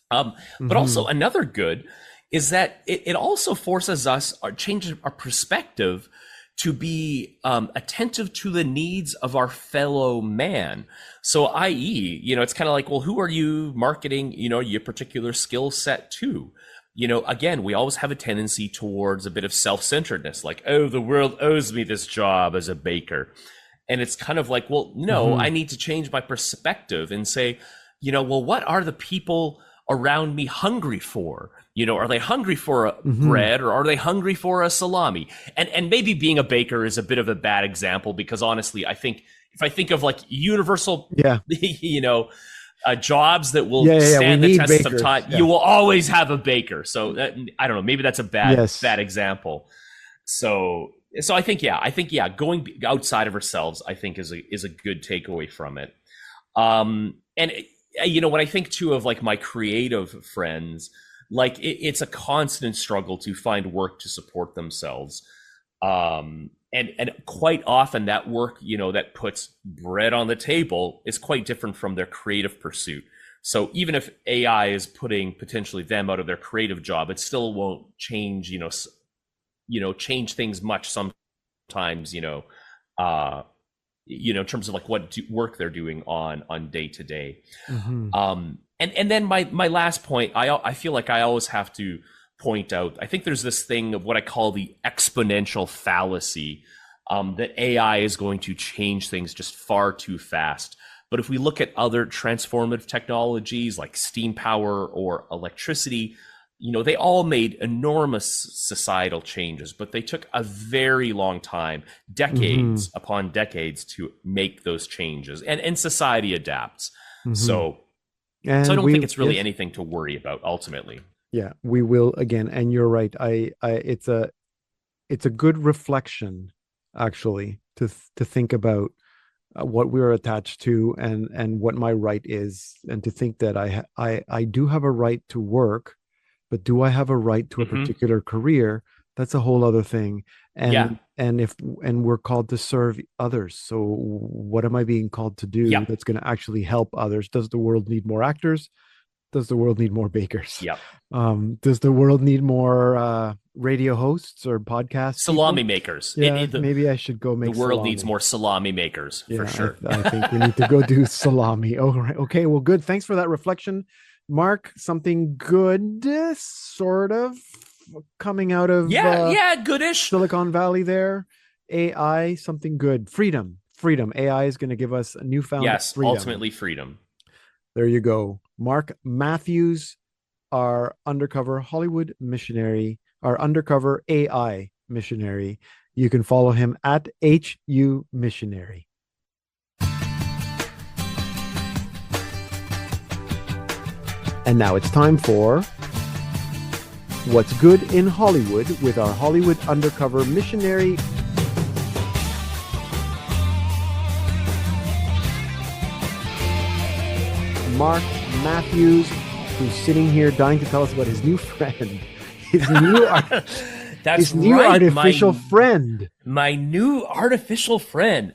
But also another good is that it also forces us or changes our perspective to be attentive to the needs of our fellow man. So i.e., it's kind of like, well, who are you marketing, your particular skill set to? Again, we always have a tendency towards a bit of self-centeredness, like, oh, the world owes me this job as a baker. And it's kind of like, well, no, I need to change my perspective and say, well, what are the people around me hungry for? Are they hungry for bread or are they hungry for a salami? And maybe being a baker is a bit of a bad example because honestly, I think if I think of like universal, jobs that will stand the test of time, you will always have a baker. So I don't know, maybe that's a bad example. So I think going outside of ourselves, I think is a good takeaway from it. And when I think too of like my creative friends, like it's a constant struggle to find work to support themselves. And quite often that work, that puts bread on the table is quite different from their creative pursuit. So even if AI is putting potentially them out of their creative job, it still won't change, change things much sometimes, in terms of like what work they're doing on day to day. And then my last point, I feel like I always have to point out, I think there's this thing of what I call the exponential fallacy, that AI is going to change things just far too fast. But if we look at other transformative technologies like steam power or electricity, they all made enormous societal changes, but they took a very long time, decades upon decades, to make those changes. And society adapts. So I don't think it's really anything to worry about ultimately. Yeah, we will again. And you're right. It's a good reflection, actually, to think about what we're attached to, and what my right is, and to think that I do have a right to work, but do I have a right to a Hmm. particular career? That's a whole other thing. Yeah. And we're called to serve others. So what am I being called to do Yep. that's going to actually help others? Does the world need more actors? Does the world need more bakers? Yep. Does the world need more radio hosts or podcast Salami people? makers. Yeah, maybe I should go The make world needs salami. more salami makers for Yeah, sure. I think we need to go do salami. Oh, right. Okay, well, good. Thanks for that reflection, Mark. Something good, sort of, coming out of Yeah. Yeah. Goodish. Silicon Valley there. AI, something good. Freedom. Freedom. AI is going to give us a newfound Yes. freedom. Ultimately freedom. There you go. Mark Matthews, our undercover Hollywood missionary, our undercover AI missionary. You can follow him at HU Missionary. And now it's time for What's Good in Hollywood with our Hollywood Undercover Missionary, Mark Matthews, who's sitting here dying to tell us about his new friend, his new That's his new right. artificial friend. My new artificial friend,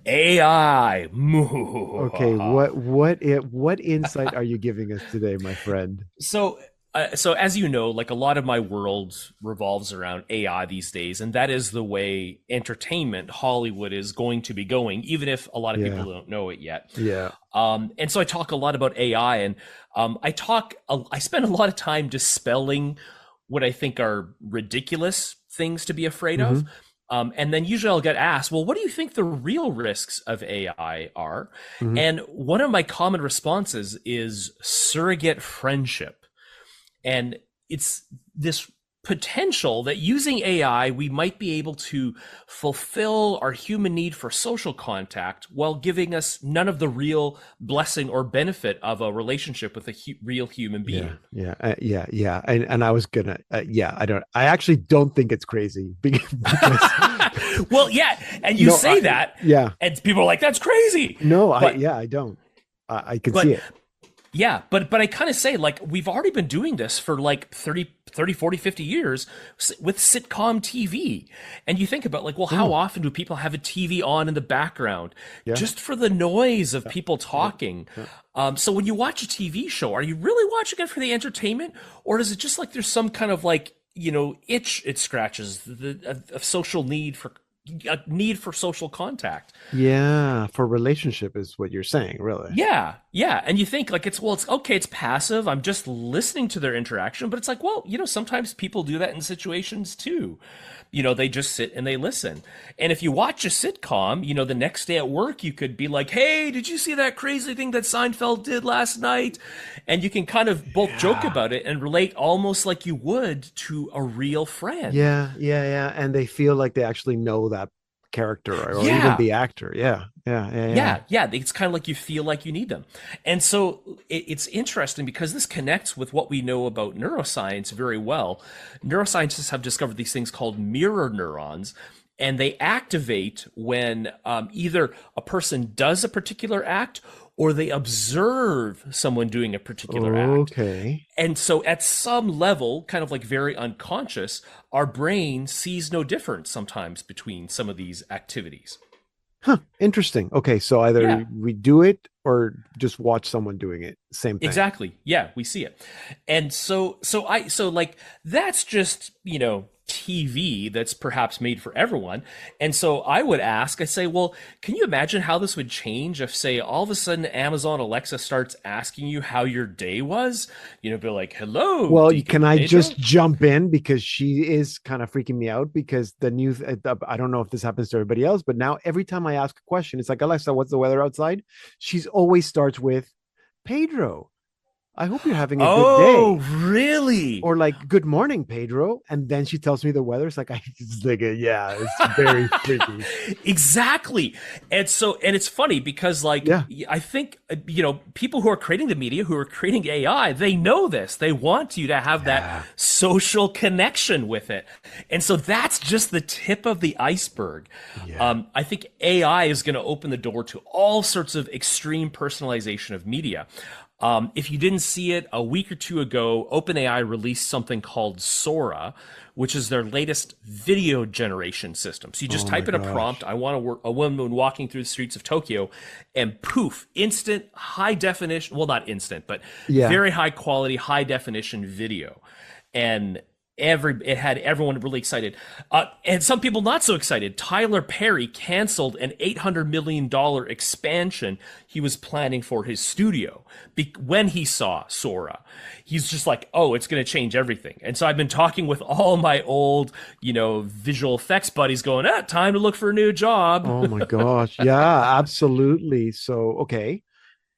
AI. Okay, what insight are you giving us today, my friend? So as you know, like a lot of my world revolves around AI these days, and that is the way entertainment, Hollywood is going to be going, even if a lot of people don't know it yet. Yeah. And so I talk a lot about AI, and I spend a lot of time dispelling what I think are ridiculous things to be afraid of. And then usually I'll get asked, well, what do you think the real risks of AI are? And one of my common responses is surrogate friendship. And it's this potential that using AI, we might be able to fulfill our human need for social contact while giving us none of the real blessing or benefit of a relationship with a real human being. Yeah. And I was gonna, I actually don't think it's crazy because Well, yeah, and you say that, yeah, and people are like, "That's crazy." no, But I don't. I can but see it. yeah, but I kind of say, like, we've already been doing this for like 30, 40, 50 years with sitcom TV. And you think about, like, well, how often do people have a TV on in the background just for the noise of people talking? So when you watch a TV show, are you really watching it for the entertainment, or is it just like there's some kind of, like, itch it scratches, a social need for a need for social contact? Yeah, for relationship is what you're saying, really. Yeah. And you think, like, it's okay, it's passive. I'm just listening to their interaction, but it's like, well, sometimes people do that in situations too. They just sit and they listen. And if you watch a sitcom, the next day at work, you could be like, hey, did you see that crazy thing that Seinfeld did last night? And you can kind of both joke about it and relate almost like you would to a real friend. Yeah. And they feel like they actually know that character or even Yeah. the actor. Yeah. Yeah. It's kind of like you feel like you need them. And so it's interesting because this connects with what we know about neuroscience very well. Neuroscientists have discovered these things called mirror neurons, and they activate when either a person does a particular act or they observe someone doing a particular act. Okay. And so at some level, kind of like very unconscious, our brain sees no difference sometimes between some of these activities. Huh. Interesting. Okay. So either Yeah. we do it or just watch someone doing it. Same thing. Exactly. Yeah, we see it. And so like that's just, TV that's perhaps made for everyone. And so I would ask, I say, well, can you imagine how this would change if, say, all of a sudden Amazon Alexa starts asking you how your day was? Be like, hello. Well, Deacon can I Pedro? just jump in because she is kind of freaking me out because the news, I don't know if this happens to everybody else, but now every time I ask a question, it's like, Alexa, what's the weather outside? She's always starts with Pedro. I hope you're having a good Oh, day. really? Or like, good morning, Pedro. And then she tells me the weather. It's like, I just like, yeah, it's very freaky. Exactly. And it's funny because like Yeah. I think people who are creating the media, who are creating AI, they know this. They want you to have that Yeah. social connection with it. And so that's just the tip of the iceberg. Yeah. I think AI is going to open the door to all sorts of extreme personalization of media. If you didn't see it, a week or two ago, OpenAI released something called Sora, which is their latest video generation system. So you just Oh my type in a prompt, gosh. I want a woman walking through the streets of Tokyo, and poof, instant, high definition, well, not instant, but Yeah. very high quality, high definition video. And it had everyone really excited, and some people not so excited. Tyler Perry canceled an $800 million expansion he was planning for his studio when he saw Sora. He's just like, oh, it's going to change everything. And so I've been talking with all my old, visual effects buddies, going, time to look for a new job. Oh my gosh. Yeah, absolutely. So, okay.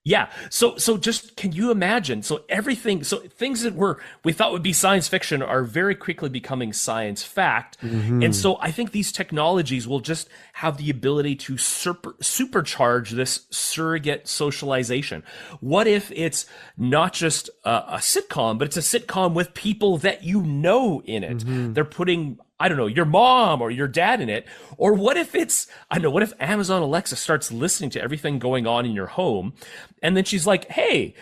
Yeah. So just can you imagine? So things that we thought would be science fiction are very quickly becoming science fact. And Hmm. so I think these technologies will just have the ability to supercharge this surrogate socialization. What if it's not just a sitcom, but it's a sitcom with people that you know in it? Hmm. They're putting, I don't know, your mom or your dad in it. Or what if what if Amazon Alexa starts listening to everything going on in your home? And then she's like, hey,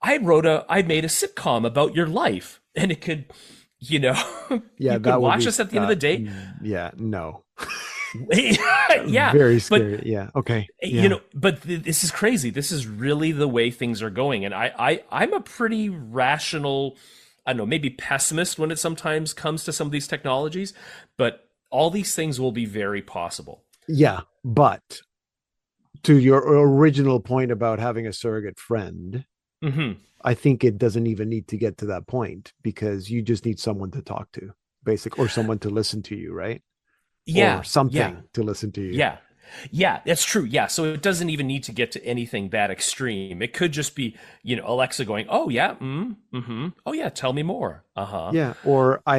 I made a sitcom about your life. And it could, Yeah, you could that would watch be us at the end of the day. yeah, no. Yeah. Very But, scary. Yeah. Okay. Yeah. this is crazy. This is really the way things are going. And I'm a pretty rational, I don't know, maybe pessimist when it sometimes comes to some of these technologies, but all these things will be very possible. Yeah, but to your original point about having a surrogate friend, Hmm. I think it doesn't even need to get to that point because you just need someone to talk to, or someone to listen to you, right? Or Yeah. Yeah. something to listen to you. Yeah. Yeah, that's true. Yeah. So it doesn't even need to get to anything that extreme. It could just be, Alexa going, oh, yeah. Mm-hmm. Oh, yeah. Tell me more. Uh-huh. Yeah. Or Uh,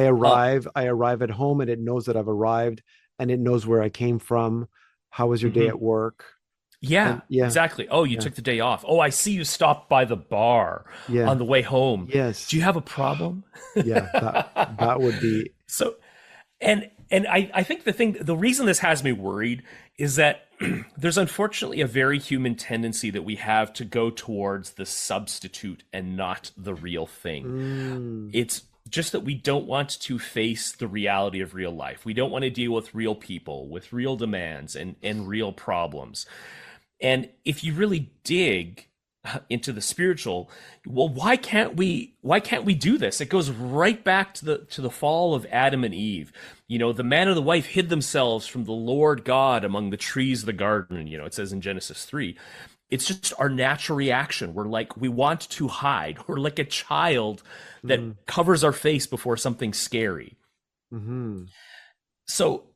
I arrive at home and it knows that I've arrived and it knows where I came from. How was your day mhm. at work? Yeah, And yeah, exactly. Oh, you yeah, took the day off. Oh, I see you stopped by the bar yeah, on the way home. Do yes. you have a problem? Yeah, that would be, So, and I think the reason this has me worried is that there's unfortunately a very human tendency that we have to go towards the substitute and not the real thing. mm, It's just that we don't want to face the reality of real life. We don't want to deal with real people, with real demands and real problems. And if you really dig into the spiritual, well, why can't we do this? It goes right back to the fall of Adam and Eve. The man and the wife hid themselves from the Lord God among the trees of the garden. It says in Genesis 3. It's just our natural reaction. We want to hide. We're like a child that mm, covers our face before something scary. mhm. So,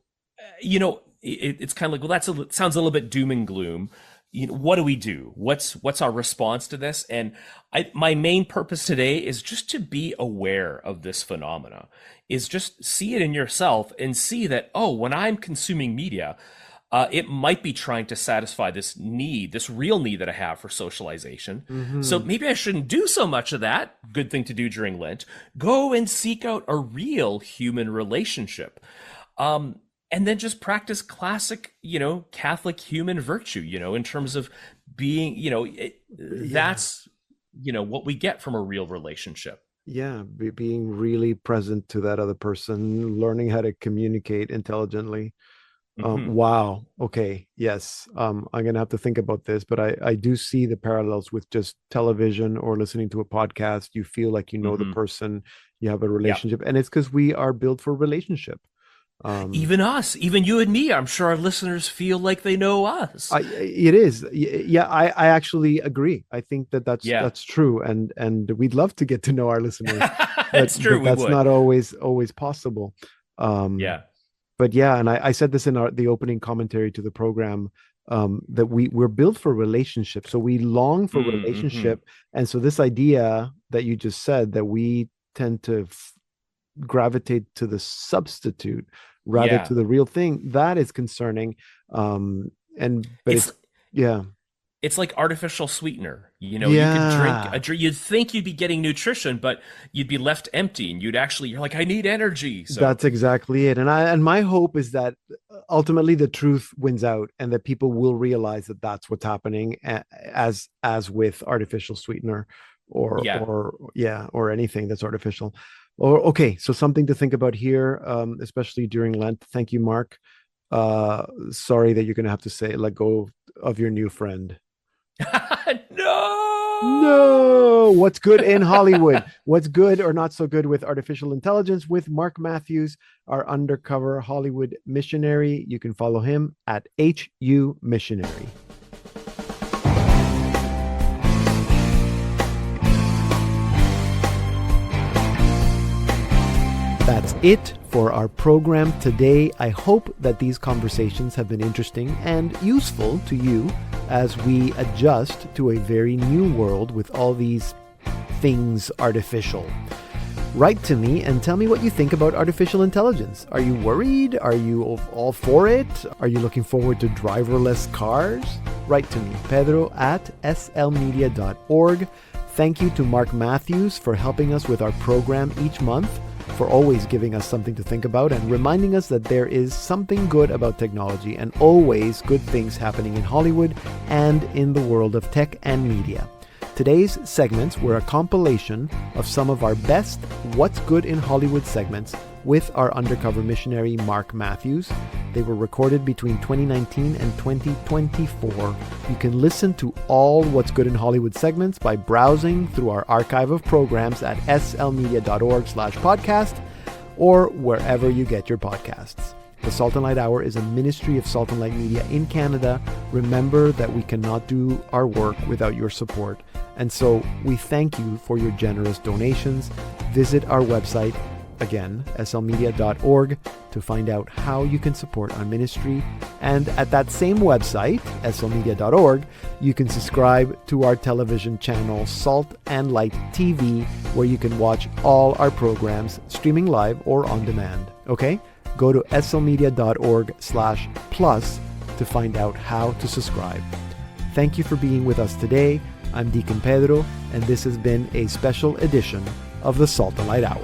it's kind of like, well, sounds a little bit doom and gloom. What do we do? What's our response to this? And my main purpose today is just to be aware of this phenomena, is just see it in yourself and see that, oh, when I'm consuming media, it might be trying to satisfy this need, this real need that I have for socialization. So Mhm. maybe I shouldn't do so much of that. Good thing to do during Lent. Go and seek out a real human relationship. And then just practice classic, Catholic human virtue, in terms of being, Yeah. that's, what we get from a real relationship. Yeah. Being really present to that other person, learning how to communicate intelligently. Hmm. Wow. Okay. Yes. I'm gonna have to think about this, but I do see the parallels with just television or listening to a podcast. You feel like you know the Hmm. person, you have a Yeah. relationship, and it's because we are built for relationship. Um, Even us, even you and me, I'm sure our listeners feel like they know us. it is. Yeah, I actually agree. I think that Yeah. that's true, and we'd love to get to know our listeners, but It's true. We that's would. not always possible. Um, Yeah. but yeah, and I said this in the opening commentary to the program. that we're built for relationship. So we long for relationship. And so this idea that you just said, that we tend to gravitate to the substitute rather to the real thing, that is concerning. It's like artificial sweetener. You know, Yeah. you could drink a drink. You'd think you'd be getting nutrition, but you'd be left empty, and you're like, I need energy. So That's exactly it. And my hope is that ultimately the truth wins out, and that people will realize that that's what's happening, as with artificial sweetener or anything that's artificial. Okay, so something to think about here, especially during Lent. Thank you, Mark. Sorry that you're going to have to let go of your new friend. No. What's good in Hollywood? What's good or not so good with artificial intelligence with Mark Matthews, our undercover Hollywood missionary. You can follow him at HU Missionary. That's it for our program today. I hope that these conversations have been interesting and useful to you as we adjust to a very new world with all these things artificial. Write to me and tell me what you think about artificial intelligence. Are you worried? Are you all for it? Are you looking forward to driverless cars? Write to me, Pedro at slmedia.org. Thank you to Mark Matthews for helping us with our program each month, for always giving us something to think about and reminding us that there is something good about technology and always good things happening in Hollywood and in the world of tech and media. Today's segments were a compilation of some of our best What's Good in Hollywood segments with our undercover missionary Mark Matthews. They were recorded between 2019 and 2024. You can listen to all What's Good in Hollywood segments by browsing through our archive of programs at slmedia.org/podcast or wherever you get your podcasts. The Salt and Light Hour is a ministry of Salt and Light Media in Canada. Remember that we cannot do our work without your support. And so we thank you for your generous donations. Visit our website, again, slmedia.org, to find out how you can support our ministry. And at that same website, slmedia.org, you can subscribe to our television channel, Salt and Light TV, where you can watch all our programs streaming live or on demand. Okay? Go to slmedia.org/plus to find out how to subscribe. Thank you for being with us today. I'm Deacon Pedro, and this has been a special edition of the Salt and Light Hour.